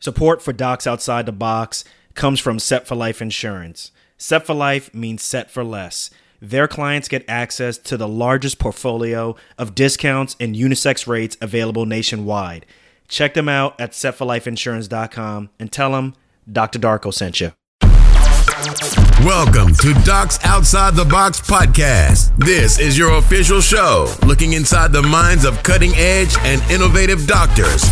Support for Docs Outside the Box comes from Set for Life Insurance. Set for Life means set for less. Their clients get access to the largest portfolio of discounts and unisex rates available nationwide. Check them out at setforlifeinsurance.com and tell them Dr. Darko sent you. Welcome to Docs Outside the Box podcast. This is your official show, looking inside the minds of cutting-edge and innovative doctors.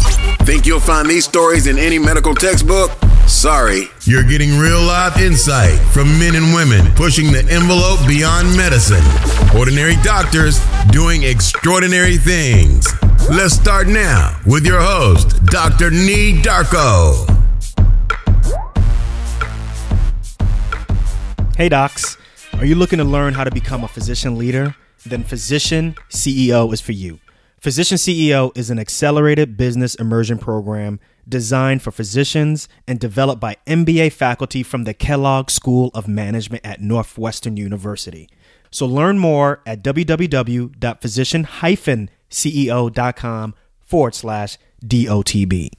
Think you'll find these stories in any medical textbook? Sorry. You're getting real life insight from men and women pushing the envelope beyond medicine. Ordinary doctors doing extraordinary things. Let's start now with your host, Dr. Nee Darko. Hey docs, are you looking to learn how to become a physician leader? Then Physician CEO is for you. Physician CEO is an accelerated business immersion program designed for physicians and developed by MBA faculty from the Kellogg School of Management at Northwestern University. So learn more at www.physician-ceo.com/DOTB.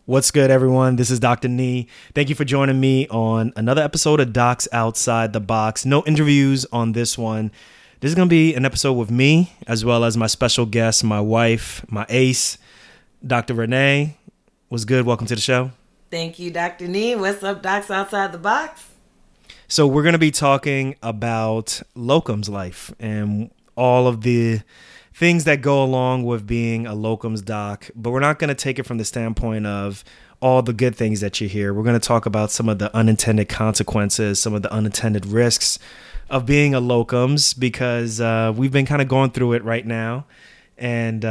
What's good, everyone? This is Dr. Nee. Thank you for joining me on another episode of Docs Outside the Box. No interviews on this one. This is going to be an episode with me, as well as my special guest, my wife, my ace, Dr. Renee. What's good? Welcome to the show. Thank you, Dr. Nee. What's up, Docs Outside the Box? So we're going to be talking about locums life and all of the things that go along with being a locums doc, but we're not going to take it from the standpoint of all the good things that you hear. We're going to talk about some of the unintended consequences, some of the unintended risks of being a locums, because we've been kind of going through it right now. And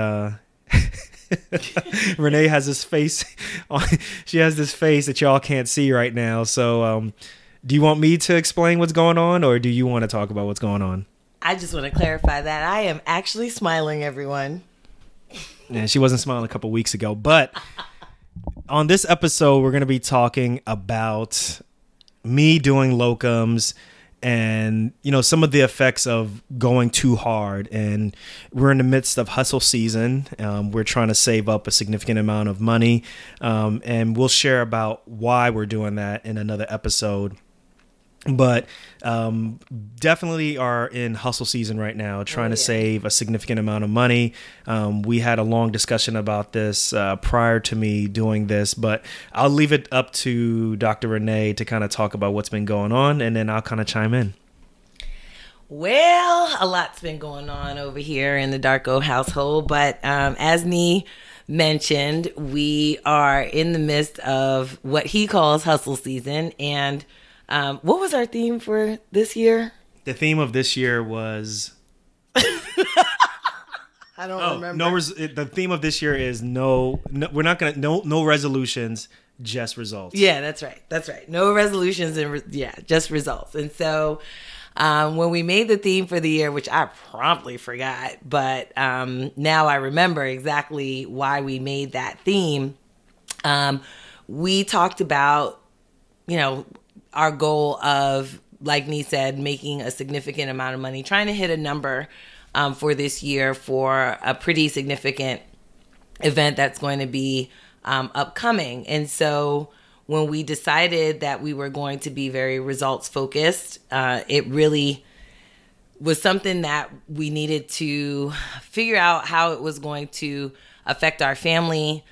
Renee has this face. She has this face that y'all can't see right now. So do you want me to explain what's going on, or do you want to talk about what's going on? I just want to clarify that I am actually smiling, everyone. Yeah, she wasn't smiling a couple weeks ago. But on this episode, we're going to be talking about me doing locums and, you know, some of the effects of going too hard. And we're in the midst of hustle season. We're trying to save up a significant amount of money. And we'll share about why we're doing that in another episode. But definitely are in hustle season right now, trying to save a significant amount of money. We had a long discussion about this prior to me doing this, but I'll leave it up to Dr. Renee to kind of talk about what's been going on, and then I'll kind of chime in. Well, a lot's been going on over here in the Darko household, but as Nee mentioned, we are in the midst of what he calls hustle season. And what was our theme for this year? The theme of this year was I don't remember. The theme of this year is no resolutions, just results. Yeah, that's right. No resolutions and just results. And so when we made the theme for the year, which I promptly forgot, but now I remember exactly why we made that theme. We talked about, you know, our goal of, like Nee said, making a significant amount of money, trying to hit a number for this year for a pretty significant event that's going to be upcoming. And so when we decided that we were going to be very results focused, it really was something that we needed to figure out how it was going to affect our family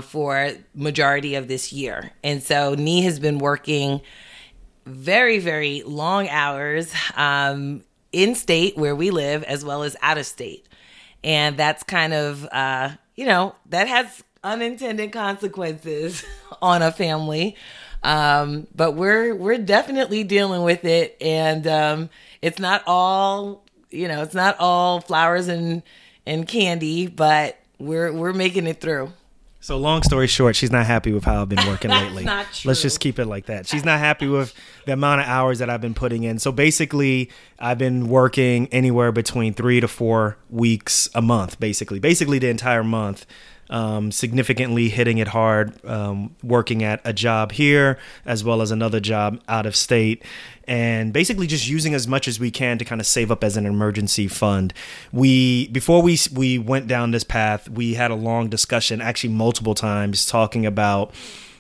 for majority of this year. And so Nee has been working very, very long hours in state where we live, as well as out of state. And that's kind of, that has unintended consequences on a family. But we're definitely dealing with it. And it's not all flowers and candy, but we're making it through. So long story short, she's not happy with how I've been working lately. Not true. Let's just keep it like that. She's not happy with the amount of hours that I've been putting in. So basically, I've been working anywhere between 3 to 4 weeks a month, basically the entire month. significantly hitting it hard, working at a job here as well as another job out of state, and basically just using as much as we can to kind of save up as an emergency fund. Before we went down this path, we had a long discussion, actually multiple times, talking about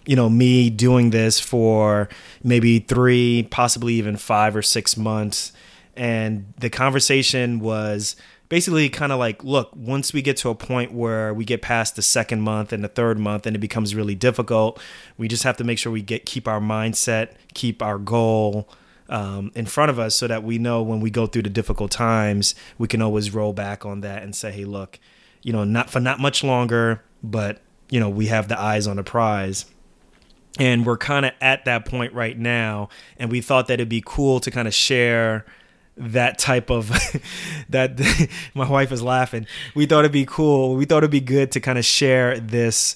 me doing this for maybe 3, possibly even 5 or 6 months. And the conversation was basically kind of like, look, once we get to a point where we get past the second month and the third month and it becomes really difficult, we just have to make sure we keep our mindset, keep our goal in front of us, so that we know when we go through the difficult times, we can always roll back on that and say, hey, look, not much longer, but we have the eyes on the prize. And we're kind of at that point right now, and we thought that it'd be cool to kind of share that type of that. My wife is laughing. We thought it'd be cool. We thought it'd be good to kind of share this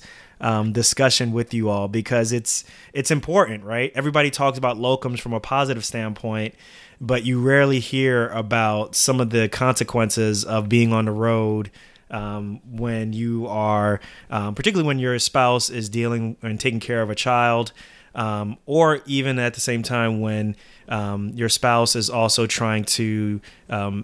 discussion with you all, because it's important, right? Everybody talks about locums from a positive standpoint, but you rarely hear about some of the consequences of being on the road when you are, particularly when your spouse is dealing and taking care of a child, or even at the same time when your spouse is also trying to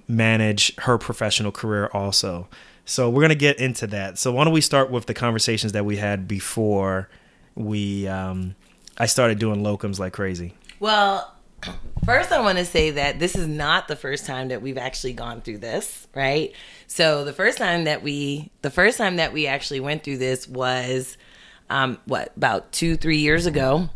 manage her professional career also. So we're going to get into that. So why don't we start with the conversations that we had before I started doing locums like crazy. Well, first I want to say that this is not the first time that we've actually gone through this, right? So the first time that we actually went through this was about 2-3 years ago,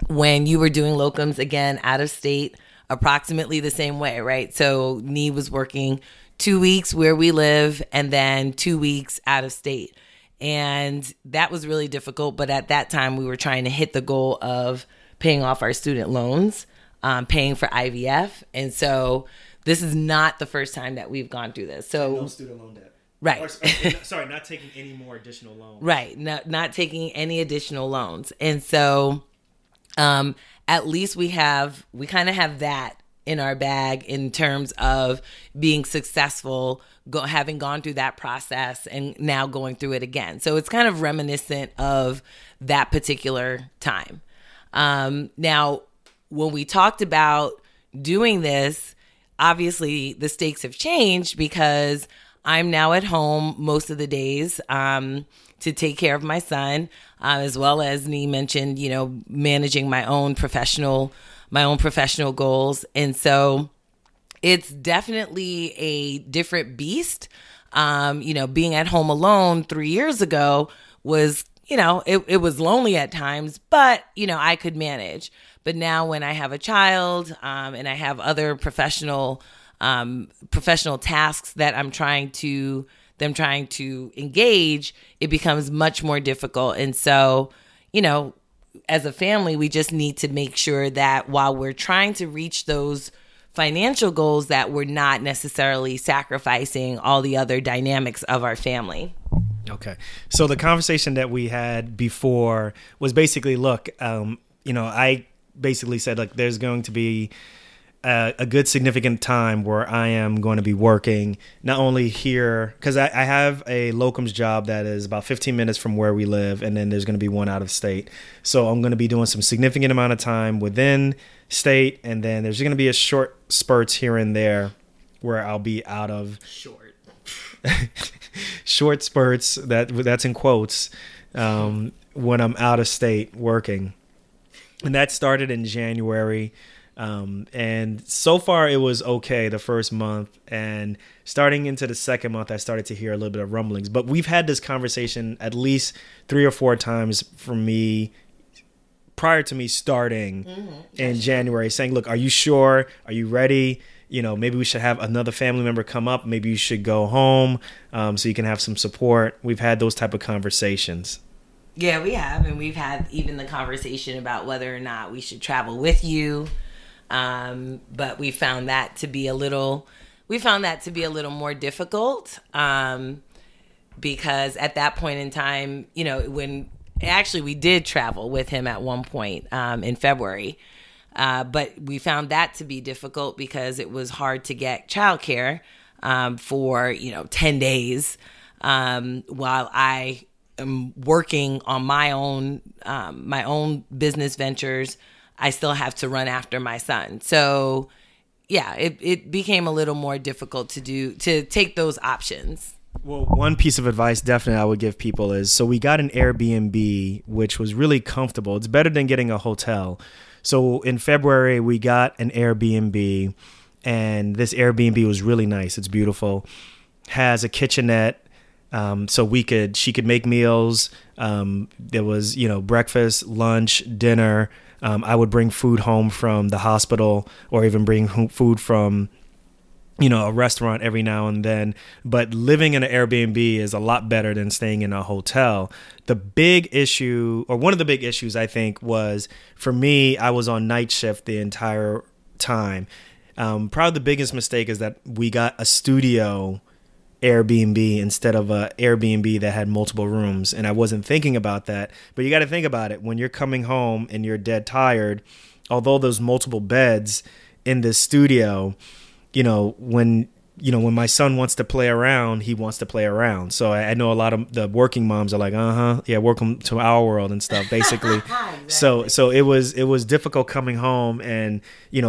when you were doing locums again out of state, approximately the same way, right? So Nee was working 2 weeks where we live and then 2 weeks out of state. And that was really difficult. But at that time, we were trying to hit the goal of paying off our student loans, paying for IVF. And so this is not the first time that we've gone through this. So no student loan debt. Right. Sorry, not taking any more additional loans. Right. Not taking any additional loans. And so at least we kind of have that in our bag in terms of being successful, having gone through that process and now going through it again. So it's kind of reminiscent of that particular time. Now, when we talked about doing this, obviously the stakes have changed, because I'm now at home most of the days to take care of my son, as well as Nee mentioned, managing my own professional goals. And so it's definitely a different beast. Being at home alone 3 years ago was, it was lonely at times, but, I could manage. But now when I have a child and I have other professional tasks that I'm trying to engage, it becomes much more difficult. And so, as a family, we just need to make sure that while we're trying to reach those financial goals, that we're not necessarily sacrificing all the other dynamics of our family. Okay. So the conversation that we had before was basically, look, I basically said, like, there's going to be a good significant time where I am going to be working not only here, because I have a locums job that is about 15 minutes from where we live, and then there's going to be one out of state. So I'm going to be doing some significant amount of time within state, and then there's going to be a short spurts here and there where I'll be out of short spurts, that's in quotes, when I'm out of state working. And that started in January. And so far it was okay the first month, and starting into the second month, I started to hear a little bit of rumblings, but we've had this conversation at least 3 or 4 times from me prior to me starting in January, saying, look, are you sure? Are you ready? Maybe we should have another family member come up. Maybe you should go home, so you can have some support. We've had those type of conversations. Yeah, we have. And we've had even the conversation about whether or not we should travel with you. But we found that to be a little more difficult, because at that point in time, when actually we did travel with him at one point, in February, but we found that to be difficult because it was hard to get childcare, for, 10 days, while I am working on my own business ventures, I still have to run after my son. So yeah, it became a little more difficult to take those options. Well, one piece of advice definitely I would give people is, so we got an Airbnb, which was really comfortable. It's better than getting a hotel. So in February, we got an Airbnb, and this Airbnb was really nice. It's beautiful. Has a kitchenette, so she could make meals. There was, breakfast, lunch, dinner. I would bring food home from the hospital, or even bring food from a restaurant every now and then. But living in an Airbnb is a lot better than staying in a hotel. The big issue, or one of the big issues, I think, was for me, I was on night shift the entire time. Probably the biggest mistake is that we got a studio Airbnb instead of a Airbnb that had multiple rooms. And I wasn't thinking about that. But you got to think about it. When you're coming home and you're dead tired, although there's multiple beds in this studio, when my son wants to play around, he wants to play around. So I know a lot of the working moms are like, yeah, welcome to our world and stuff, basically. Exactly. So it was difficult coming home and,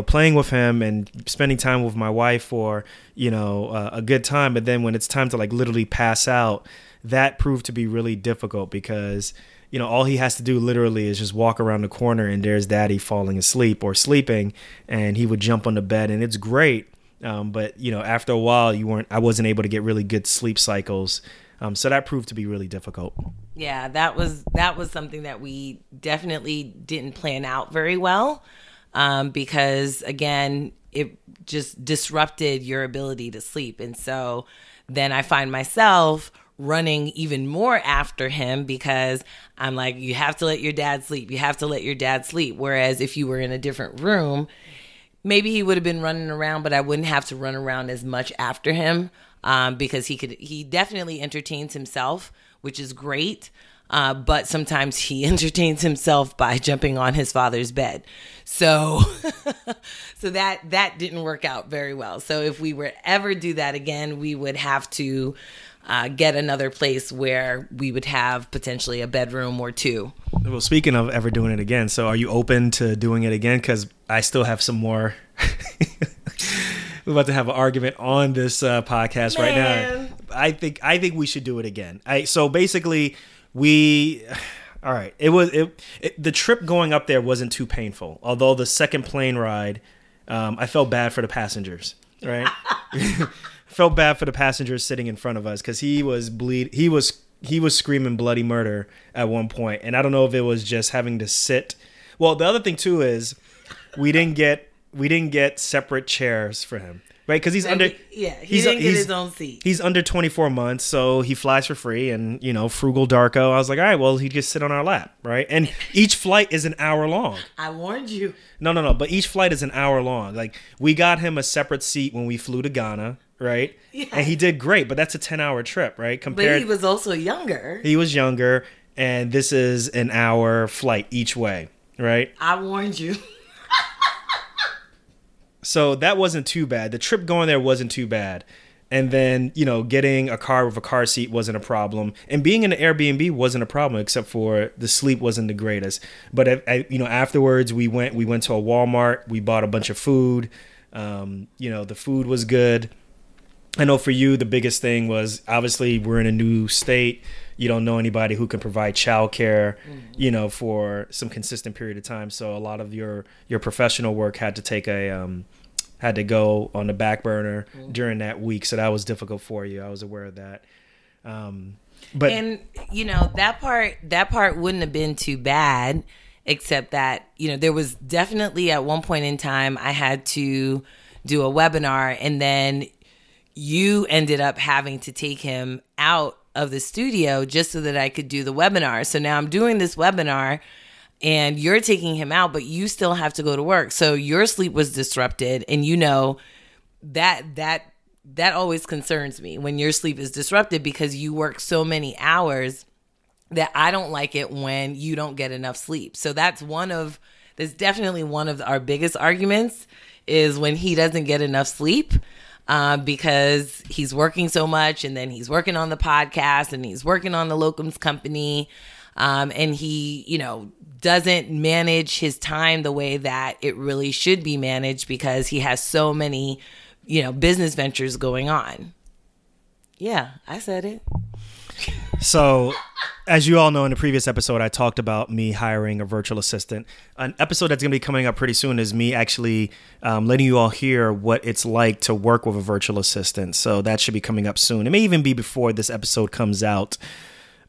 playing with him and spending time with my wife for, a good time. But then when it's time to literally pass out, that proved to be really difficult because, all he has to do literally is just walk around the corner and there's daddy falling asleep or sleeping, and he would jump on the bed, and it's great. But after a while, I wasn't able to get really good sleep cycles. So that proved to be really difficult. Yeah, that was something that we definitely didn't plan out very well, because again, it just disrupted your ability to sleep. And so then I find myself running even more after him because I'm like, you have to let your dad sleep. You have to let your dad sleep. Whereas if you were in a different room, maybe he would have been running around, but I wouldn't have to run around as much after him, because he definitely entertains himself, which is great. But sometimes he entertains himself by jumping on his father's bed. So that didn't work out very well. So if we were ever do that again, we would have to get another place where we would have potentially a bedroom or two. Well, speaking of ever doing it again, so are you open to doing it again? Because I still have some more. We're about to have an argument on this podcast right now. I think we should do it again. So basically, all right. The trip going up there wasn't too painful. Although the second plane ride, I felt bad for the passengers. Right. Felt bad for the passengers sitting in front of us because he was screaming bloody murder at one point, and I don't know if it was just having to sit. Well, the other thing too is we didn't get separate chairs for him, right? Because he's under. Yeah, he didn't get his own seat. He's under 24 months, so he flies for free, and frugal Darko. I was like, all right, well, he just sit on our lap, right? And each flight is an hour long. I warned you. No, but each flight is an hour long. Like we got him a separate seat when we flew to Ghana. Right? Yeah. And he did great, but that's a 10-hour trip, right? But he was also younger. He was younger, and this is an hour flight each way, right? I warned you. So that wasn't too bad. The trip going there wasn't too bad. And then, getting a car with a car seat wasn't a problem. And being in an Airbnb wasn't a problem, except for the sleep wasn't the greatest. But, afterwards, we went to a Walmart. We bought a bunch of food. The food was good. I know for you, the biggest thing was obviously we're in a new state. You don't know anybody who can provide childcare, for some consistent period of time. So a lot of your professional work had to go on the back burner during that week. So that was difficult for you. I was aware of that. But that part wouldn't have been too bad, except that, there was definitely at one point in time I had to do a webinar, and then you ended up having to take him out of the studio just so that I could do the webinar. So now I'm doing this webinar and you're taking him out, but you still have to go to work. So your sleep was disrupted, and that always concerns me when your sleep is disrupted because you work so many hours that I don't like it when you don't get enough sleep. So that's definitely one of our biggest arguments is when he doesn't get enough sleep. because he's working so much, and then he's working on the podcast, and he's working on the Locums company, and he, doesn't manage his time the way that it really should be managed because he has so many, business ventures going on. Yeah, I said it. So, as you all know, in the previous episode, I talked about me hiring a virtual assistant. An episode that's going to be coming up pretty soon is me actually letting you all hear what it's like to work with a virtual assistant. So that should be coming up soon. It may even be before this episode comes out.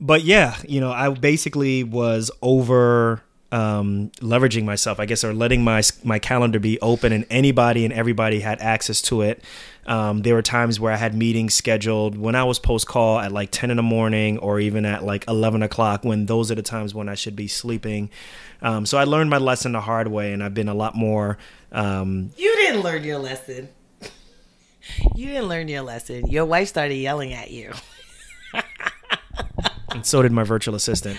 But yeah, I basically was over leveraging myself, I guess, or letting my calendar be open, and anybody and everybody had access to it. There were times where I had meetings scheduled when I was post call at like 10 in the morning or even at like 11 o'clock, when those are the times when I should be sleeping. So I learned my lesson the hard way, and I've been a lot more. You didn't learn your lesson. You didn't learn your lesson. Your wife started yelling at you. And so did my virtual assistant.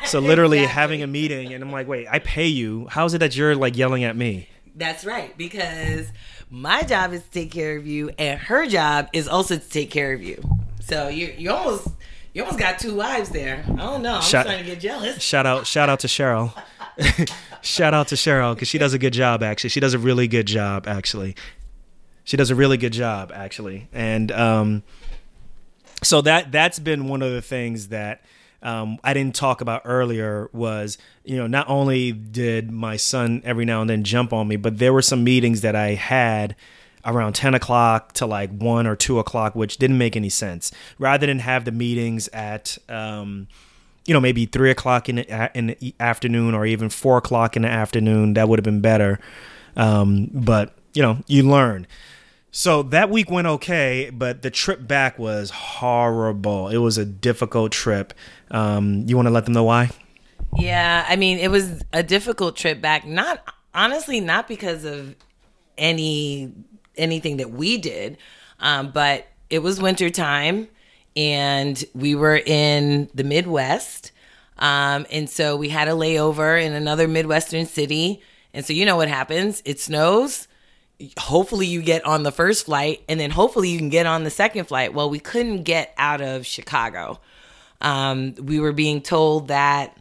So literally Exactly. having a meeting, and I'm like, wait, I pay you. How is it that you're like yelling at me? That's right, because my job is to take care of you, and her job is also to take care of you. So you almost got two wives there. I don't know. I'm starting to get jealous. Shout out to Cheryl. Shout out to Cheryl, because she does a good job. Actually, she does a really good job. Actually, and so that's been one of the things that I didn't talk about earlier was, not only did my son every now and then jump on me, but there were some meetings that I had around 10 o'clock to like 1 or 2 o'clock, which didn't make any sense. Rather than have the meetings at, maybe 3 o'clock in the afternoon or even 4 o'clock in the afternoon, that would have been better. But, you learn. So that week went okay, but the trip back was horrible. It was a difficult trip. You want to let them know why? Yeah, I mean, it was a difficult trip back. Not because of anything that we did, but it was winter time, and we were in the Midwest, and so we had a layover in another Midwestern city, and so you know what happens? It snows. Hopefully you get on the first flight, and then hopefully you can get on the second flight. Well, we couldn't get out of Chicago. We were being told that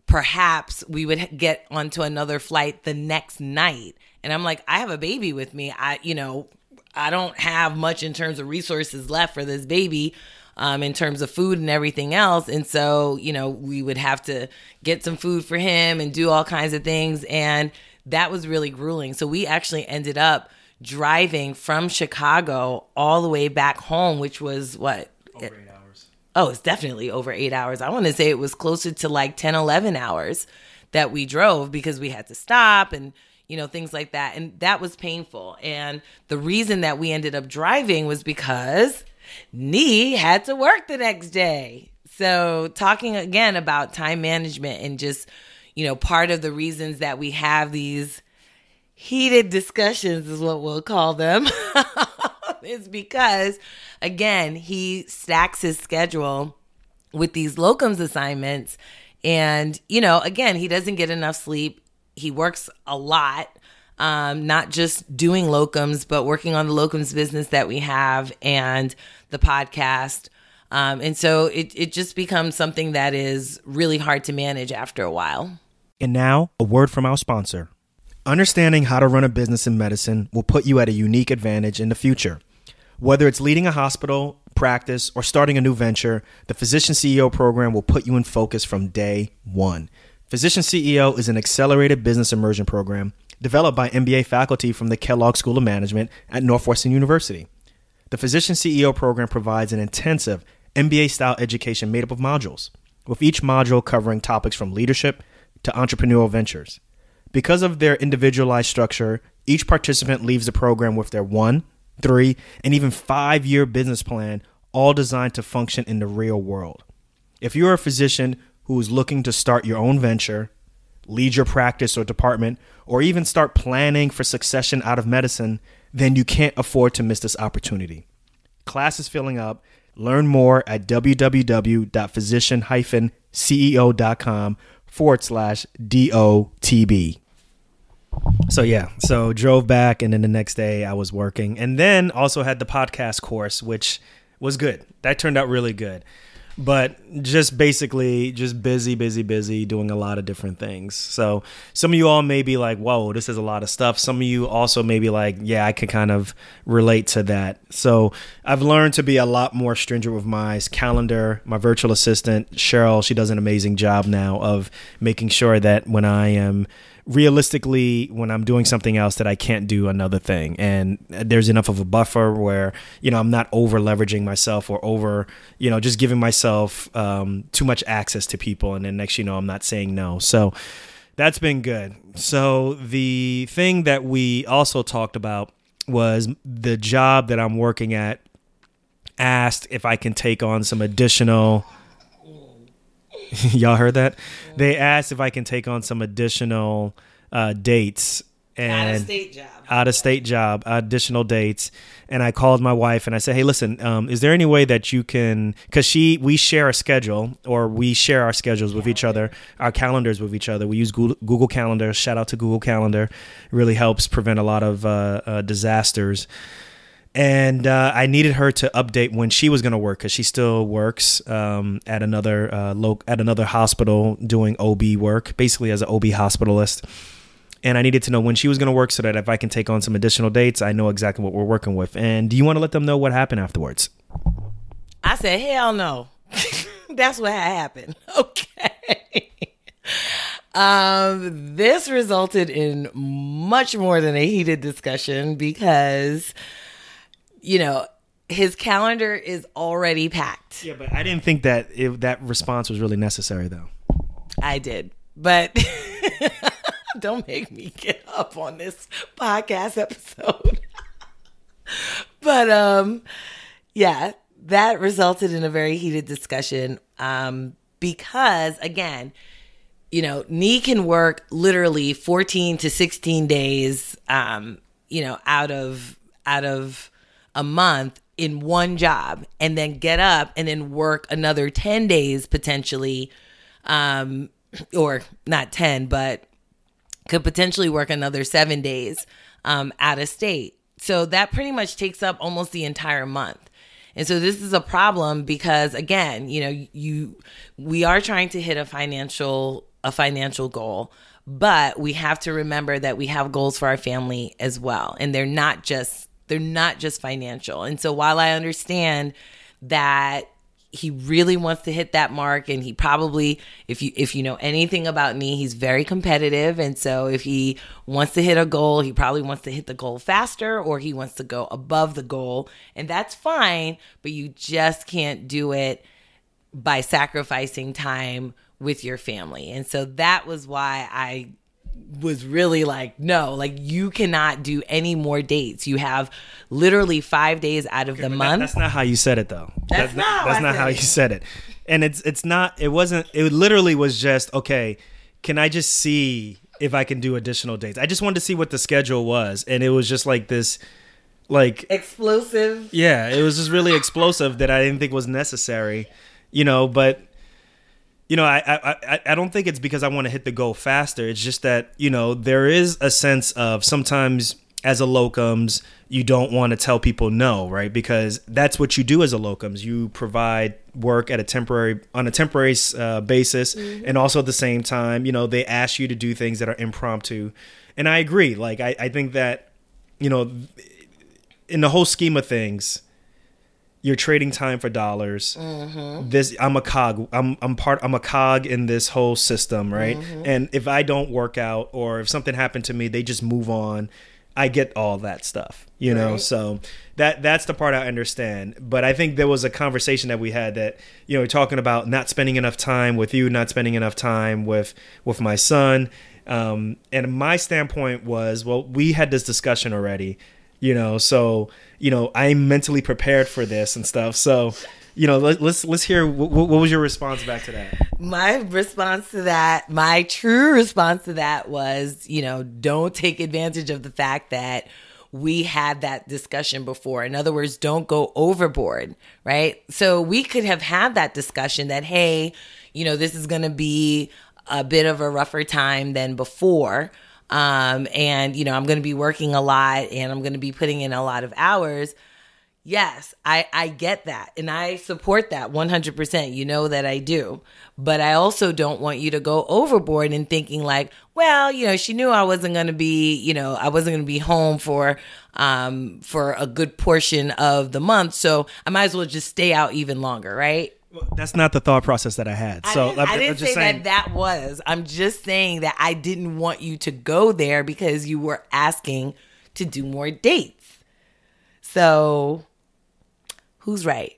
perhaps we would get onto another flight the next night. And I'm like, I have a baby with me. I don't have much in terms of resources left for this baby, in terms of food and everything else. And so, we would have to get some food for him and do all kinds of things. And that was really grueling. So we actually ended up driving from Chicago all the way back home, which was what? Over 8 hours. Oh, it's definitely over 8 hours. I want to say it was closer to like 10, 11 hours that we drove because we had to stop and, things like that. And that was painful. And the reason that we ended up driving was because Nee had to work the next day. So talking again about time management and just, part of the reasons that we have these heated discussions is what we'll call them is because, again, he stacks his schedule with these locums assignments. And, again, he doesn't get enough sleep. He works a lot, not just doing locums, but working on the locums business that we have and the podcast. And so it just becomes something that is really hard to manage after a while. And now, a word from our sponsor. Understanding how to run a business in medicine will put you at a unique advantage in the future. Whether it's leading a hospital, practice, or starting a new venture, the Physician CEO program will put you in focus from day one. Physician CEO is an accelerated business immersion program developed by MBA faculty from the Kellogg School of Management at Northwestern University. The Physician CEO program provides an intensive MBA-style education made up of modules, with each module covering topics from leadership to entrepreneurial ventures. Because of their individualized structure, each participant leaves the program with their 1, 3, and even 5-year business plan, all designed to function in the real world. If you're a physician who is looking to start your own venture, lead your practice or department, or even start planning for succession out of medicine, then you can't afford to miss this opportunity. Class is filling up. Learn more at www.physician-ceo.com/DOTB. So yeah, so drove back, and then the next day I was working, and then also had the podcast course, which was good. That turned out really good. But just basically just busy doing a lot of different things. So some of you all may be like, whoa, this is a lot of stuff. Some of you also may be like, yeah, I can kind of relate to that. So I've learned to be a lot more stringent with my calendar. My virtual assistant, Cheryl, she does an amazing job now of making sure that when I am realistically, when I'm doing something else, that I can't do another thing. And there's enough of a buffer where, I'm not over leveraging myself or over, just giving myself too much access to people. And then next, I'm not saying no. So that's been good. So the thing that we also talked about was the job that I'm working at asked if I can take on some additional. Y'all heard that? They asked if I can take on some additional dates and out-of-state job, additional dates. And I called my wife and I said, hey, listen, is there any way that you can, because we share a schedule, or we share our schedules with each other, our calendars with each other. We use Google Calendar. Shout out to Google Calendar. It really helps prevent a lot of disasters. And I needed her to update when she was going to work, because she still works at another hospital doing OB work, basically as an OB hospitalist. And I needed to know when she was going to work so that if I can take on some additional dates, I know exactly what we're working with. And do you want to let them know what happened afterwards? I said, hell no. That's what happened. Okay. This resulted in much more than a heated discussion because his calendar is already packed. Yeah, but I didn't think that that response was really necessary, though. I did, but don't make me get up on this podcast episode. But yeah, that resulted in a very heated discussion because, again, Nee can work literally 14 to 16 days, out of a month in one job, and then get up and then work another 10 days potentially, or not 10, but could potentially work another 7 days out of state. So that pretty much takes up almost the entire month. And so this is a problem because, again, we are trying to hit a financial goal, but we have to remember that we have goals for our family as well, and they're not just financial. And so while I understand that he really wants to hit that mark, and he probably, if you know anything about me, he's very competitive. And so if he wants to hit a goal, he probably wants to hit the goal faster, or he wants to go above the goal. And that's fine, but you just can't do it by sacrificing time with your family. And so that was why I was really like, no, like, you cannot do any more dates. You have literally 5 days out of the month. That's not how you said it, though. That's not how you said it. And it literally was just, okay, can I just see if I can do additional dates? I just wanted to see what the schedule was. And it was just like this, like, explosive. Yeah, it was just really explosive that I didn't think was necessary, but I don't think it's because I want to hit the goal faster. It's just that, there is a sense of sometimes as a locums, you don't want to tell people no, right? Because that's what you do as a locums. You provide work on a temporary basis. Mm-hmm. And also at the same time, they ask you to do things that are impromptu. And I agree. Like, I think that, in the whole scheme of things, you're trading time for dollars. Mm-hmm. I'm a cog. I'm a cog in this whole system, right? Mm-hmm. And if I don't work out, or if something happened to me, they just move on. I get all that stuff, know. So that's the part I understand. But I think there was a conversation that we had that, talking about not spending enough time with you, not spending enough time with my son. And my standpoint was, well, we had this discussion already. So, I'm mentally prepared for this and stuff. So, let's hear, what was your response back to that? My true response to that was, don't take advantage of the fact that we had that discussion before. In other words, don't go overboard, right? So we could have had that discussion that, hey, this is going to be a bit of a rougher time than before. and, I'm going to be working a lot and I'm going to be putting in a lot of hours. Yes, I get that. And I support that 100%. You know that I do. But I also don't want you to go overboard in thinking like, well, she knew I wasn't going to be, I wasn't going to be home for a good portion of the month. So I might as well just stay out even longer, right? Well, that's not the thought process that I had. So I didn't say that was. I'm just saying that I didn't want you to go there because you were asking to do more dates. So who's right?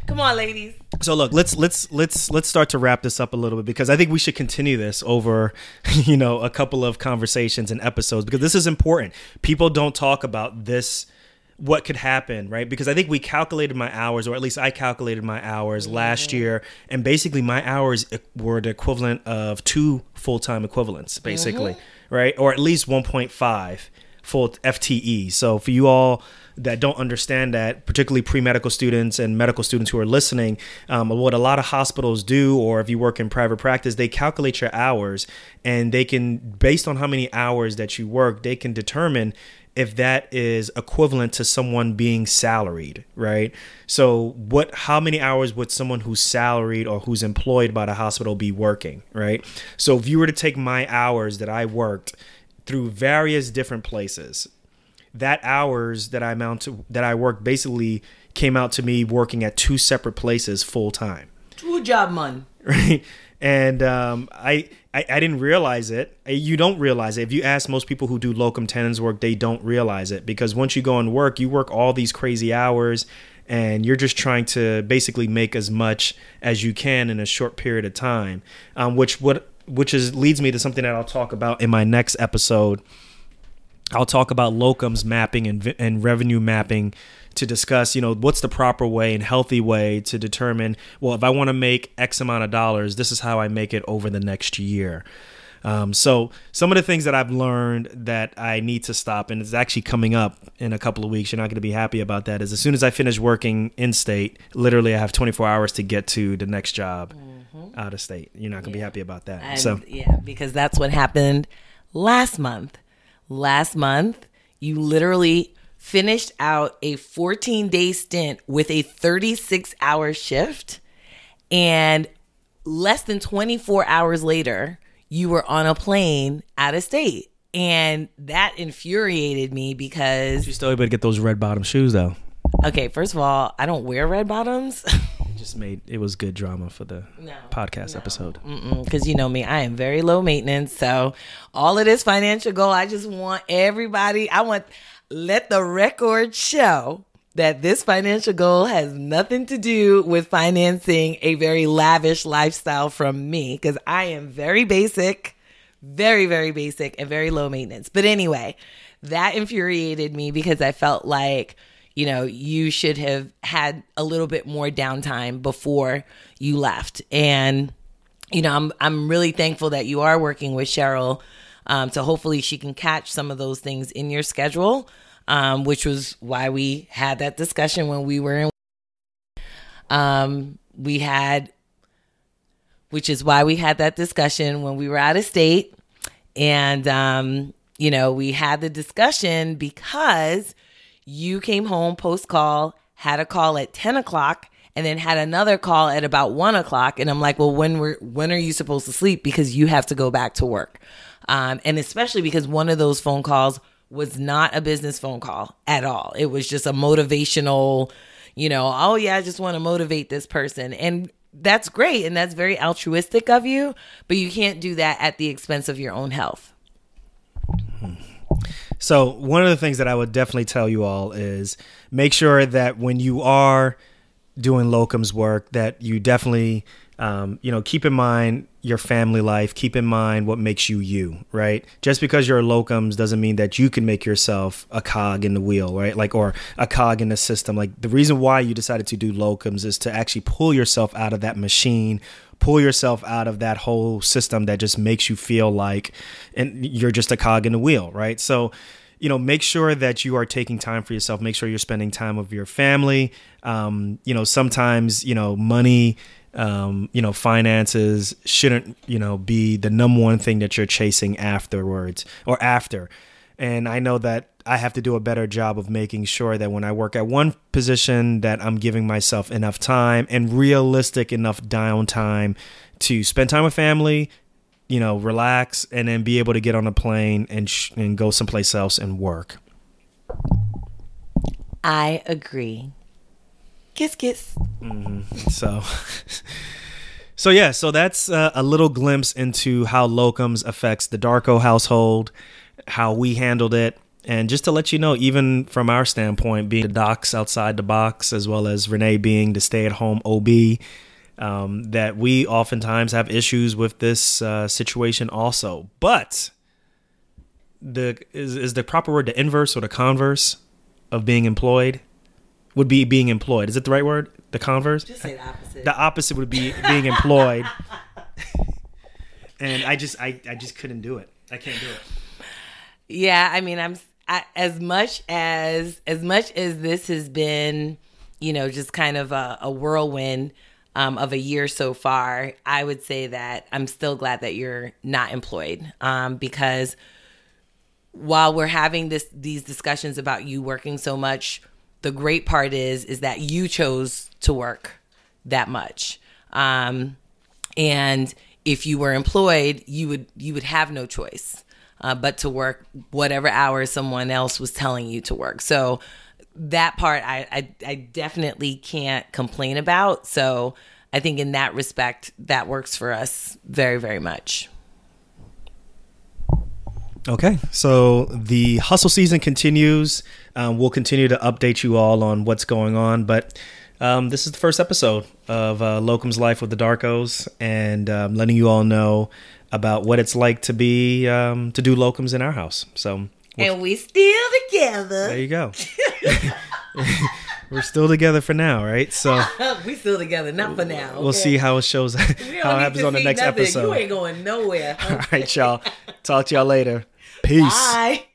Come on, ladies. So look, let's start to wrap this up a little bit, because I think we should continue this over, a couple of conversations and episodes, because this is important. People don't talk about this, what could happen, right? Because I think we calculated my hours, or at least I calculated my hours last year, and basically my hours were the equivalent of 2 full-time equivalents, basically, right? Or at least 1.5 full FTE. So for you all that don't understand that, particularly pre-medical students and medical students who are listening, what a lot of hospitals do, or if you work in private practice, they calculate your hours, and they can, based on how many hours that you work, they can determine if that is equivalent to someone being salaried, right? So how many hours would someone who's salaried or who's employed by the hospital be working, right? So if you were to take my hours that I worked through various different places, that hours that I worked basically came out to me working at 2 separate places full time. 2 job, man. Right. And I didn't realize it. You don't realize it. If you ask most people who do locum tenens work, they don't realize it, because once you go and work, you work all these crazy hours, and you're just trying to basically make as much as you can in a short period of time, which leads me to something that I'll talk about in my next episode. I'll talk about locums mapping and revenue mapping to discuss, what's the proper way and healthy way to determine, well, if I want to make X amount of dollars, this is how I make it over the next year. So some of the things that I've learned that I need to stop, and it's actually coming up in a couple of weeks, you're not going to be happy about that, is as soon as I finish working in state, literally I have 24 hours to get to the next job out of state. You're not going to be happy about that. And, because that's what happened last month. Last month, you literally finished out a 14-day stint with a 36-hour shift, and less than 24 hours later, you were on a plane out of state. And that infuriated me because... You still able to get those red bottom shoes, though. Okay, first of all, I don't wear red bottoms. It was good drama for the podcast episode. Because you know me, I am very low maintenance. So all of this financial goal, I just want everybody, let the record show that this financial goal has nothing to do with financing a very lavish lifestyle from me, because I am very basic, very, very basic, and very low maintenance. But anyway, that infuriated me because I felt like, you should have had a little bit more downtime before you left. And, I'm really thankful that you are working with Cheryl, so hopefully she can catch some of those things in your schedule, which was why we had that discussion when we were which is why we had that discussion when we were out of state. And, we had the discussion because you came home post-call, had a call at 10 o'clock, and then had another call at about 1 o'clock. And I'm like, well, when are you supposed to sleep? Because you have to go back to work. And especially because one of those phone calls was not a business phone call at all. It was just a motivational, oh yeah, I just want to motivate this person. And that's great. And that's very altruistic of you, but you can't do that at the expense of your own health. So one of the things that I would definitely tell you all is make sure that when you are doing locums work, that you definitely, keep in mind your family life, keep in mind what makes you you, right? Just because you're a locums doesn't mean that you can make yourself a cog in the wheel, right? Or a cog in the system. The reason why you decided to do locums is to actually pull yourself out of that machine, pull yourself out of that whole system that just makes you feel like and you're just a cog in the wheel, right? So, make sure that you are taking time for yourself. Make sure you're spending time with your family. Sometimes, money finances shouldn't, be the number one thing that you're chasing afterwards or after. And I know that I have to do a better job of making sure that when I work at one position that I'm giving myself enough time and realistic enough downtime to spend time with family, relax, and then be able to get on a plane and go someplace else and work. I agree. Kiss, kiss. Mm-hmm. So that's a little glimpse into how locums affects the Darko household, how we handled it. And just to let you know, even from our standpoint, being the docs outside the box, as well as Renee being the stay-at-home OB, that we oftentimes have issues with this situation also. But is the proper word the inverse or the converse of being employed? Would be being employed. Is it the right word? The converse? Just say the opposite. The opposite would be being employed. And I just couldn't do it. I can't do it. Yeah, I mean, as much as this has been, just kind of a whirlwind of a year so far, I would say that I'm still glad that you're not employed, because while we're having these discussions about you working so much, the great part is that you chose to work that much. And if you were employed, you would have no choice but to work whatever hours someone else was telling you to work. So that part I definitely can't complain about. So I think in that respect, that works for us very, very much. Okay, so the hustle season continues. We'll continue to update you all on what's going on, but this is the first episode of Locums Life with the Darkos, and letting you all know about what it's like to be to do locums in our house. So, and we still together. There you go. We're still together for now, right? So we still together, not for now. Okay? We'll see how it shows, how it happens on the next episode. You ain't going nowhere. Okay? All right, y'all. Talk to y'all later. Peace. Bye.